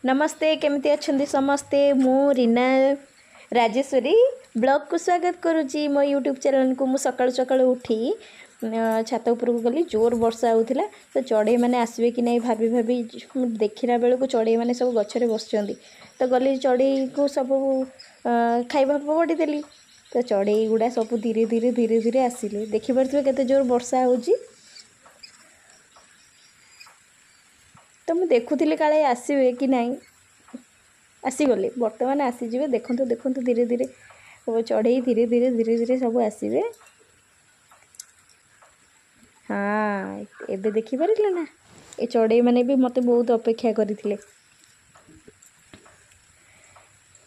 नमस्ते केमती अच्छे समस्ते मु रीना राजेश्वरी ब्लॉग को स्वागत करुच्ची मो यूट्यूब चैनल को। मुझे सकाळु सकाळु उठी छात उपर को गली जोर वर्षा होता तो चढ़ई मैंने आसवे कि नहीं भाभी भाभी देखला बेलू को चढ़ई मैंने सब गचरे बस तो गली चढ़ई को सब खाइबा पड़ीदेली तो चढ़ई गुड़ा सब धीरे धीरे धीरे धीरे आसिले देखिपे केते जोर वर्षा होची। तो मुझे देखुली काले आसवे कि नहीं आसीगले बर्तमान आसीजे देखु देखु धीरे धीरे चढ़ई धीरे धीरे धीरे धीरे सब आसवे। हाँ एबे देखी पारे ना ये चढ़ई मैंने भी मत बहुत अपेक्षा करते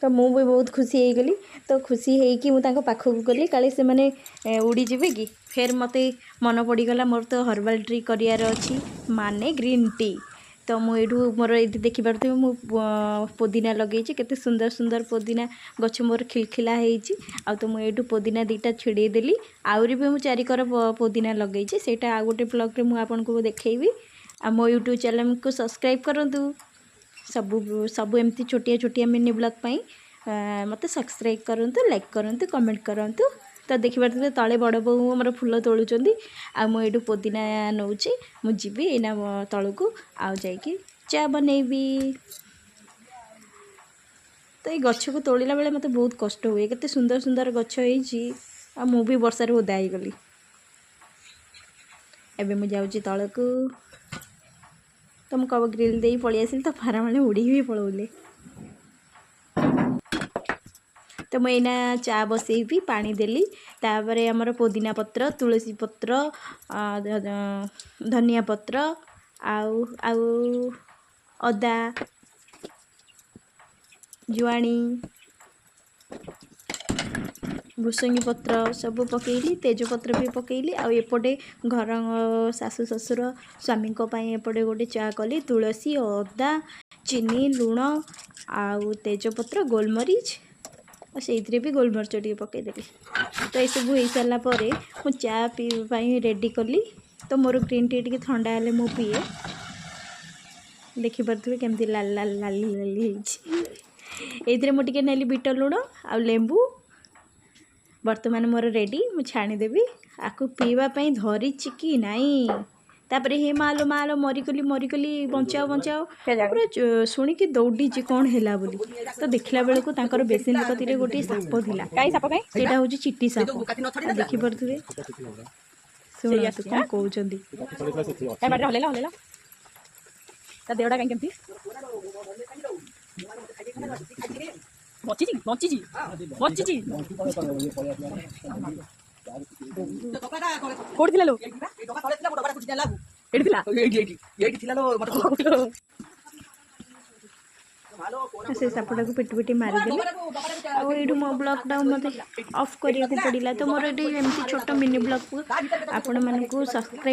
तो मु भी बहुत खुशी हो गली। तो खुशी होगी मुझे पाखक गली काले से मैंने उड़ी जीवे कि फिर मत मन पड़गला मोर तो हर्बाल ट्री करार अच्छी माने ग्रीन टी। तो मुझे मोर ये देखिपे मु पुदीना लगे केते सुंदर सुंदर पुदीना गछ मोर खिलखिला हो तो मुझे पुदीना दीटा छिड़ेदेली आहरी भी मुझे चारिकर पुदीना लगे सेटा आ गोटे ब्लॉग रे मुझे देखी आ मो यूट्यूब चैनल को सब्सक्राइब करूँ। सबू सबू एमती छोटिया छोटिया मिनी ब्लॉग मत सब्सक्राइब करूँ लाइक करूँ कमेंट करूँ। तो देखिपे तले बड़ बो मोर फूल तोलुंच आ मुझे पुदीना नौचे मुझे एना तल को आउ जाइए चा बनैबी। तो ये गछ को तोड़ला बेले मत बहुत कष्ट हुए केते सुंदर सुंदर गछ आ मु भी वर्षा रे ओदा गली। एबे मु जाउची तल को तो मुझे कब ग्रिल दे पलि आसिल तो फारा मैंने उड़ी भी पलौले। तो मुझे यहाँ चा बसैबी पानी देली तापर आमर पुदीना पत्र तुलसी पत्र धनिया पत्र आउ आउ अदा जुआणी भुसंगी पत्र सब पकईली तेजपत्र भी पकईली आ एपटे घर सासु ससुर स्वामी एपटे गोटे चा कली तुलसी अदा चीनी लुण आउ तेजपत्र गोलमरीच और से भी गोलमरीच टे पकईदेली। तो ये सब हो सारापर मु चा पीवाई रेडी कली। तो मोर ग्रीन टी टी ठंडा हेले मु पीए देखिपे केमती लाल लाल लाली लाली ये मुझे नेली बीट लुण आ लेंबू बर्तमान मोर रेडी मु छाणीदेवी आपको पीवाई धरीची कि नाई तापर हे मालो मालो मरिकली बचाओ बचाओ पूरा शुणिकी दौड़ी कौन है बोली। तो देखला बेलू तांकर बेसिन कती गोटे साप थिला सेटा हूँ चिट्टी साप देखिपे शुणु कौन कहते देवटा कहीं बची बची बची कोठी लो से सापटा को पिटी पिटी मारिदेली आउ मो ब्लॉग डाउन मत ऑफ करिया को पड़िला। तो मोर एमती छोट मिनी ब्लॉग को आपण मानकु सब्सक्राइब